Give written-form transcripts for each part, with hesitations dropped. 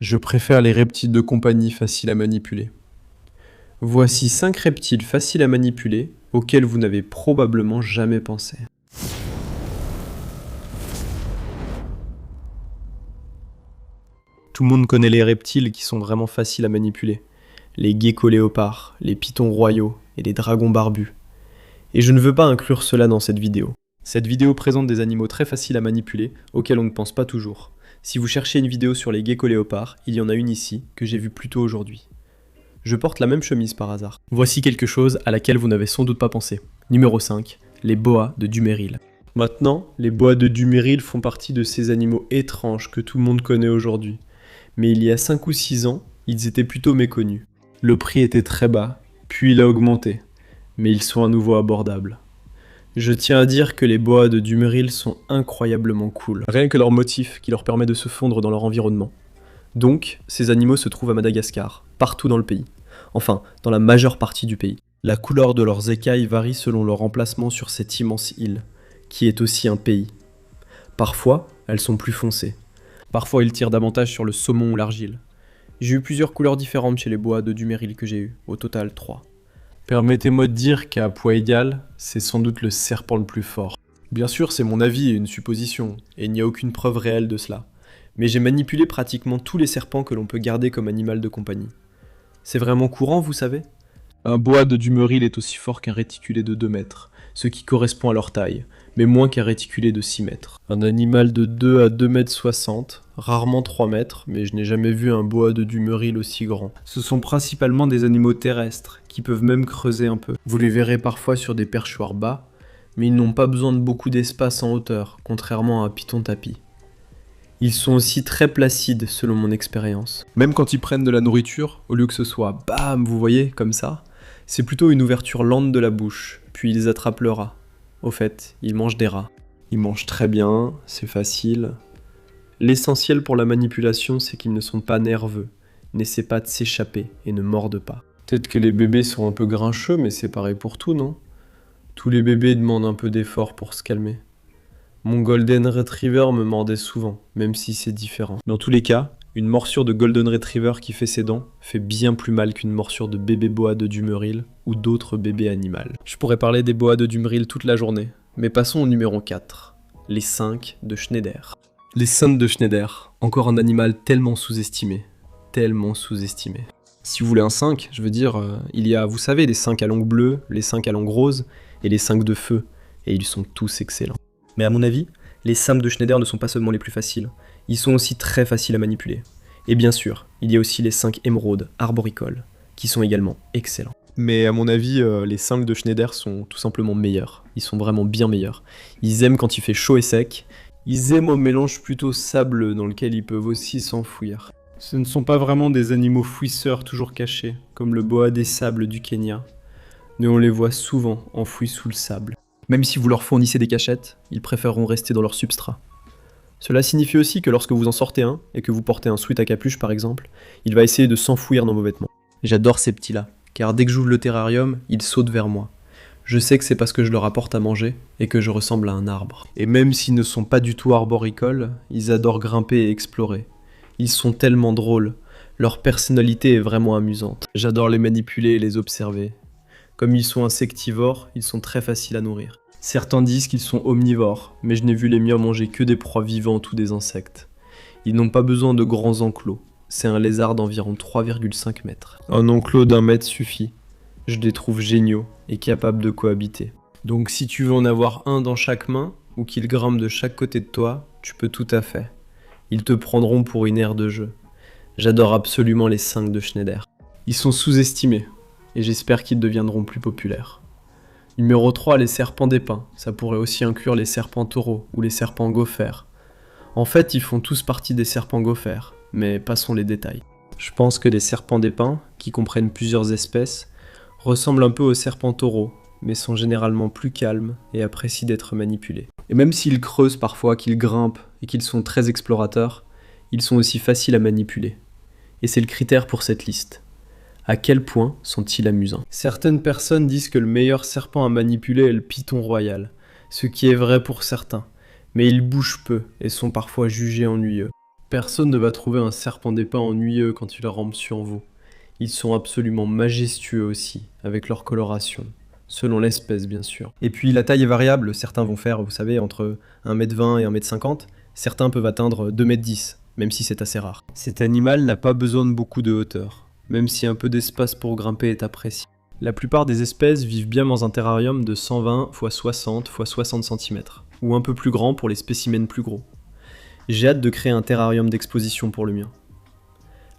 Je préfère les reptiles de compagnie faciles à manipuler. Voici 5 reptiles faciles à manipuler auxquels vous n'avez probablement jamais pensé. Tout le monde connaît les reptiles qui sont vraiment faciles à manipuler. Les geckos léopards, les pythons royaux et les dragons barbus. Et je ne veux pas inclure cela dans cette vidéo. Cette vidéo présente des animaux très faciles à manipuler auxquels on ne pense pas toujours. Si vous cherchez une vidéo sur les geckos léopards, il y en a une ici que j'ai vue plus tôt aujourd'hui. Je porte la même chemise par hasard. Voici quelque chose à laquelle vous n'avez sans doute pas pensé. Numéro 5, les boas de Duménil. Maintenant, les boas de Duménil font partie de ces animaux étranges que tout le monde connaît aujourd'hui. Mais il y a 5 ou 6 ans, ils étaient plutôt méconnus. Le prix était très bas, puis il a augmenté. Mais ils sont à nouveau abordables. Je tiens à dire que les boas de Duménil sont incroyablement cool. Rien que leur motif qui leur permet de se fondre dans leur environnement. Donc, ces animaux se trouvent à Madagascar, partout dans le pays. Enfin, dans la majeure partie du pays. La couleur de leurs écailles varie selon leur emplacement sur cette immense île, qui est aussi un pays. Parfois, elles sont plus foncées. Parfois, ils tirent davantage sur le saumon ou l'argile. J'ai eu plusieurs couleurs différentes chez les boas de Duménil que j'ai eu, au total 3. Permettez-moi de dire qu'à poids égal, c'est sans doute le serpent le plus fort. Bien sûr, c'est mon avis et une supposition, et il n'y a aucune preuve réelle de cela. Mais j'ai manipulé pratiquement tous les serpents que l'on peut garder comme animal de compagnie. C'est vraiment courant, vous savez ? Un boa de Duménil est aussi fort qu'un réticulé de 2 mètres, ce qui correspond à leur taille, mais moins qu'un réticulé de 6 mètres. Un animal de 2 à 2 mètres 60, rarement 3 mètres, mais je n'ai jamais vu un boa de Duménil aussi grand. Ce sont principalement des animaux terrestres, qui peuvent même creuser un peu. Vous les verrez parfois sur des perchoirs bas, mais ils n'ont pas besoin de beaucoup d'espace en hauteur, contrairement à un python tapis. Ils sont aussi très placides selon mon expérience. Même quand ils prennent de la nourriture, au lieu que ce soit bam, vous voyez, comme ça, c'est plutôt une ouverture lente de la bouche, puis ils attrapent le rat. Au fait, ils mangent des rats. Ils mangent très bien, c'est facile. L'essentiel pour la manipulation, c'est qu'ils ne sont pas nerveux, n'essaient pas de s'échapper et ne mordent pas. Peut-être que les bébés sont un peu grincheux, mais c'est pareil pour tout, non ? Tous les bébés demandent un peu d'effort pour se calmer. Mon Golden Retriever me mordait souvent, même si c'est différent. Dans tous les cas, une morsure de Golden Retriever qui fait ses dents fait bien plus mal qu'une morsure de bébé boa de Duménil ou d'autres bébés animaux. Je pourrais parler des boas de Duménil toute la journée, mais passons au numéro 4, les 5 de Schneider. Les 5 de Schneider, encore un animal tellement sous-estimé. Tellement sous-estimé. Si vous voulez un 5, je veux dire, il y a, vous savez, les 5 à langue bleue, les 5 à langue rose et les 5 de feu, et ils sont tous excellents. Mais à mon avis, les 5 de Schneider ne sont pas seulement les plus faciles, ils sont aussi très faciles à manipuler. Et bien sûr, il y a aussi les 5 émeraudes arboricoles, qui sont également excellents. Mais à mon avis, les 5 de Schneider sont tout simplement meilleurs. Ils sont vraiment bien meilleurs. Ils aiment quand il fait chaud et sec. Ils aiment au mélange plutôt sableux dans lequel ils peuvent aussi s'enfouir. Ce ne sont pas vraiment des animaux fouisseurs toujours cachés, comme le boa des sables du Kenya. Mais on les voit souvent enfouis sous le sable. Même si vous leur fournissez des cachettes, ils préféreront rester dans leur substrat. Cela signifie aussi que lorsque vous en sortez un, et que vous portez un sweat à capuche par exemple, il va essayer de s'enfouir dans vos vêtements. J'adore ces petits-là, car dès que j'ouvre le terrarium, ils sautent vers moi. Je sais que c'est parce que je leur apporte à manger, et que je ressemble à un arbre. Et même s'ils ne sont pas du tout arboricoles, ils adorent grimper et explorer. Ils sont tellement drôles, leur personnalité est vraiment amusante. J'adore les manipuler et les observer. Comme ils sont insectivores, ils sont très faciles à nourrir. Certains disent qu'ils sont omnivores, mais je n'ai vu les miens manger que des proies vivantes ou des insectes. Ils n'ont pas besoin de grands enclos. C'est un lézard d'environ 3,5 mètres. Un enclos d'1 mètre suffit. Je les trouve géniaux et capables de cohabiter. Donc si tu veux en avoir un dans chaque main, ou qu'ils grimpent de chaque côté de toi, tu peux tout à fait. Ils te prendront pour une aire de jeu. J'adore absolument les 5 de Schneider. Ils sont sous-estimés, et j'espère qu'ils deviendront plus populaires. Numéro 3, les serpents d'épins. Ça pourrait aussi inclure les serpents taureaux ou les serpents gophères. En fait, ils font tous partie des serpents gophères, mais passons les détails. Je pense que les serpents d'épins, qui comprennent plusieurs espèces, ressemblent un peu aux serpents taureaux, mais sont généralement plus calmes et apprécient d'être manipulés. Et même s'ils creusent parfois, qu'ils grimpent et qu'ils sont très explorateurs, ils sont aussi faciles à manipuler. Et c'est le critère pour cette liste. À quel point sont-ils amusants ? Certaines personnes disent que le meilleur serpent à manipuler est le python royal, ce qui est vrai pour certains, mais ils bougent peu et sont parfois jugés ennuyeux. Personne ne va trouver un serpent des pins ennuyeux quand tu la rampes sur vous. Ils sont absolument majestueux aussi, avec leur coloration. Selon l'espèce, bien sûr. Et puis la taille est variable, certains vont faire, vous savez, entre 1,20 m et 1,50 m, certains peuvent atteindre 2,10 m, même si c'est assez rare. Cet animal n'a pas besoin de beaucoup de hauteur, même si un peu d'espace pour grimper est apprécié. La plupart des espèces vivent bien dans un terrarium de 120 x 60 x 60 cm, ou un peu plus grand pour les spécimens plus gros. J'ai hâte de créer un terrarium d'exposition pour le mien.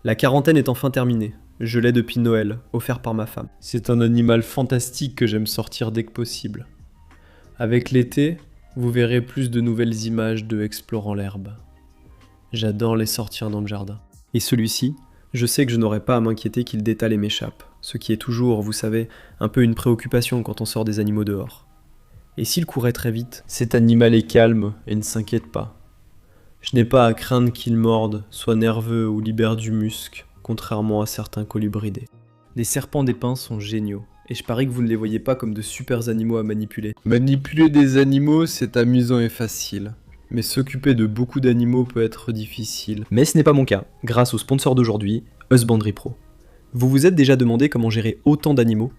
La quarantaine est enfin terminée. Je l'ai depuis Noël, offert par ma femme. C'est un animal fantastique que j'aime sortir dès que possible. Avec l'été, vous verrez plus de nouvelles images d'eux explorant l'herbe. J'adore les sortir dans le jardin. Et celui-ci, je sais que je n'aurai pas à m'inquiéter qu'il détale et m'échappe, ce qui est toujours, vous savez, un peu une préoccupation quand on sort des animaux dehors. Et s'il courait très vite, cet animal est calme et ne s'inquiète pas. Je n'ai pas à craindre qu'il morde, soit nerveux ou libère du musc, contrairement à certains colibridés. Les serpents des pins sont géniaux, et je parie que vous ne les voyez pas comme de super animaux à manipuler. Manipuler des animaux, c'est amusant et facile. Mais s'occuper de beaucoup d'animaux peut être difficile. Mais ce n'est pas mon cas, grâce au sponsor d'aujourd'hui, Husbandry Pro. Vous vous êtes déjà demandé comment gérer autant d'animaux?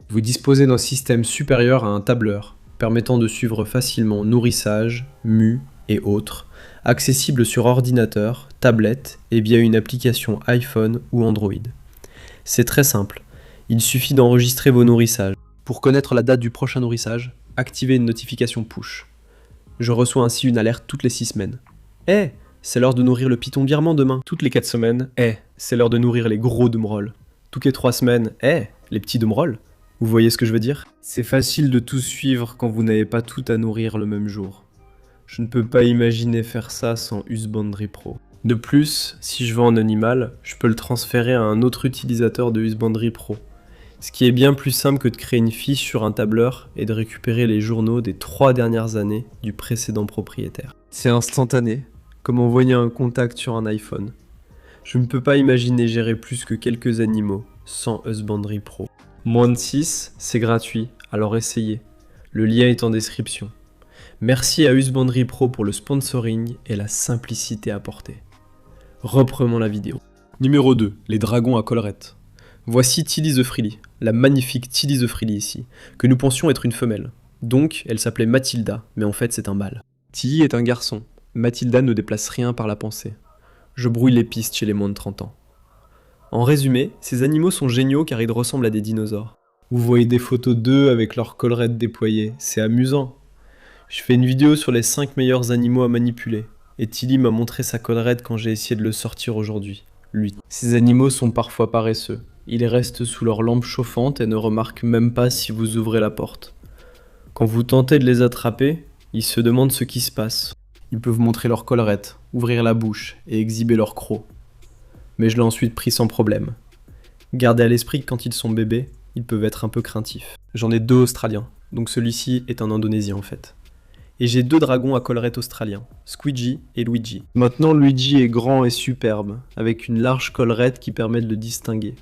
Vous disposez d'un système supérieur à un tableur, permettant de suivre facilement nourrissage, mue et autres, accessible sur ordinateur, tablette et via une application iPhone ou Android. C'est très simple, il suffit d'enregistrer vos nourrissages. Pour connaître la date du prochain nourrissage, activez une notification push. Je reçois ainsi une alerte toutes les 6 semaines. C'est l'heure de nourrir le python birman demain. Toutes les 4 semaines, c'est l'heure de nourrir les gros dumrolls. Toutes les 3 semaines, les petits dumrolls. Vous voyez ce que je veux dire? C'est facile de tout suivre quand vous n'avez pas tout à nourrir le même jour. Je ne peux pas imaginer faire ça sans Husbandry Pro. De plus, si je veux un animal, je peux le transférer à un autre utilisateur de Husbandry Pro. Ce qui est bien plus simple que de créer une fiche sur un tableur et de récupérer les journaux des 3 dernières années du précédent propriétaire. C'est instantané, comme envoyer un contact sur un iPhone. Je ne peux pas imaginer gérer plus que quelques animaux sans Husbandry Pro. Moins de 6, c'est gratuit, alors essayez. Le lien est en description. Merci à Husbandry Pro pour le sponsoring et la simplicité apportée. Reprenons la vidéo. Numéro 2, les dragons à collerette. Voici Tilly the Frilly, la magnifique Tilly the Frilly ici, que nous pensions être une femelle. Donc, elle s'appelait Mathilda, mais en fait c'est un mâle. Tilly est un garçon. Mathilda ne déplace rien par la pensée. Je brouille les pistes chez les moins de 30 ans. En résumé, ces animaux sont géniaux car ils ressemblent à des dinosaures. Vous voyez des photos d'eux avec leurs collerettes déployées, c'est amusant. Je fais une vidéo sur les 5 meilleurs animaux à manipuler, et Tilly m'a montré sa collerette quand j'ai essayé de le sortir aujourd'hui, lui. Ces animaux sont parfois paresseux. Ils restent sous leur lampe chauffante et ne remarquent même pas si vous ouvrez la porte. Quand vous tentez de les attraper, ils se demandent ce qui se passe. Ils peuvent montrer leur collerette, ouvrir la bouche et exhiber leur croc. Mais je l'ai ensuite pris sans problème. Gardez à l'esprit que quand ils sont bébés, ils peuvent être un peu craintifs. J'en ai 2 Australiens, donc celui-ci est un Indonésien en fait. Et j'ai 2 dragons à collerette australiens, Squidgy et Luigi. Maintenant Luigi est grand et superbe, avec une large collerette qui permet de le distinguer,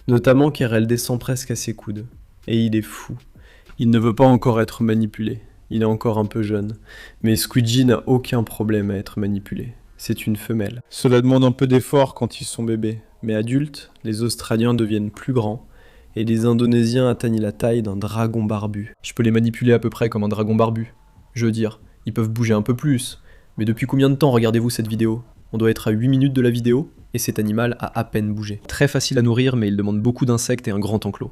notamment car elle descend presque à ses coudes. Et il est fou. Il ne veut pas encore être manipulé, il est encore un peu jeune, mais Squidgy n'a aucun problème à être manipulé. C'est une femelle. Cela demande un peu d'effort quand ils sont bébés, mais adultes, les Australiens deviennent plus grands, et les Indonésiens atteignent la taille d'un dragon barbu. Je peux les manipuler à peu près comme un dragon barbu. Je veux dire, ils peuvent bouger un peu plus. Mais depuis combien de temps regardez-vous cette vidéo? On doit être à 8 minutes de la vidéo, et cet animal a à peine bougé. Très facile à nourrir, mais il demande beaucoup d'insectes et un grand enclos.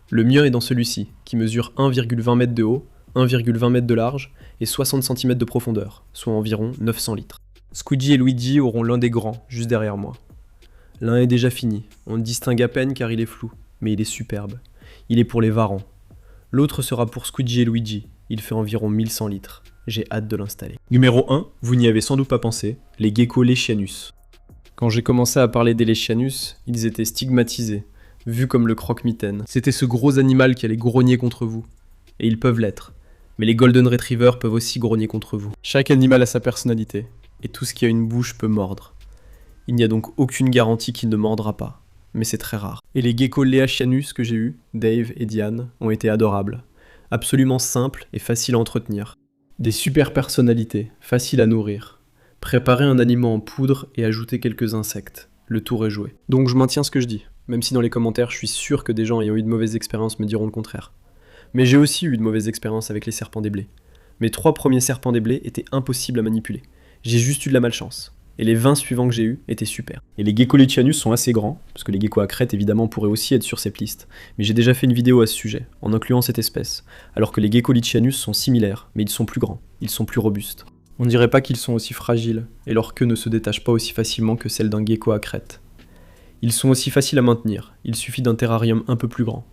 Le mien est dans celui-ci, qui mesure 1,20 m de haut, 1,20 m de large, et 60 cm de profondeur, soit environ 900 litres. Squidgy et Luigi auront l'un des grands, juste derrière moi. L'un est déjà fini, on le distingue à peine car il est flou, mais il est superbe. Il est pour les varans. L'autre sera pour Squidgy et Luigi. Il fait environ 1100 litres. J'ai hâte de l'installer. Numéro 1, vous n'y avez sans doute pas pensé, les geckos Lechianus. Quand j'ai commencé à parler des Lechianus, ils étaient stigmatisés, vus comme le croque-mitaine. C'était ce gros animal qui allait grogner contre vous. Et ils peuvent l'être. Mais les Golden Retrievers peuvent aussi grogner contre vous. Chaque animal a sa personnalité, et tout ce qui a une bouche peut mordre. Il n'y a donc aucune garantie qu'il ne mordra pas, mais c'est très rare. Et les geckos Lechianus que j'ai eus, Dave et Diane, ont été adorables. Absolument simples et faciles à entretenir. Des super personnalités, faciles à nourrir. Préparer un aliment en poudre et ajouter quelques insectes. Le tour est joué. Donc je maintiens ce que je dis, même si dans les commentaires je suis sûr que des gens ayant eu de mauvaises expériences me diront le contraire. Mais j'ai aussi eu de mauvaises expériences avec les serpents des blés. Mes 3 premiers serpents des blés étaient impossibles à manipuler. J'ai juste eu de la malchance. Et les 20 suivants que j'ai eus étaient super. Et les Gecko-Lichianus sont assez grands, parce que les geckos à crête évidemment pourraient aussi être sur cette liste. Mais j'ai déjà fait une vidéo à ce sujet, en incluant cette espèce. Alors que les Gecko-Lichianus sont similaires, mais ils sont plus grands, ils sont plus robustes. On dirait pas qu'ils sont aussi fragiles, et leur queue ne se détache pas aussi facilement que celle d'un gecko à crête. Ils sont aussi faciles à maintenir, il suffit d'un terrarium un peu plus grand.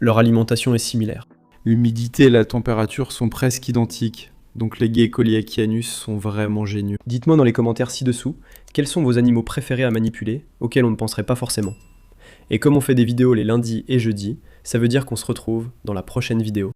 Leur alimentation est similaire. L'humidité et la température sont presque identiques, donc les Gecko-Lichianus sont vraiment géniaux. Dites-moi dans les commentaires ci-dessous, quels sont vos animaux préférés à manipuler, auxquels on ne penserait pas forcément. Et comme on fait des vidéos les lundis et jeudis, ça veut dire qu'on se retrouve dans la prochaine vidéo.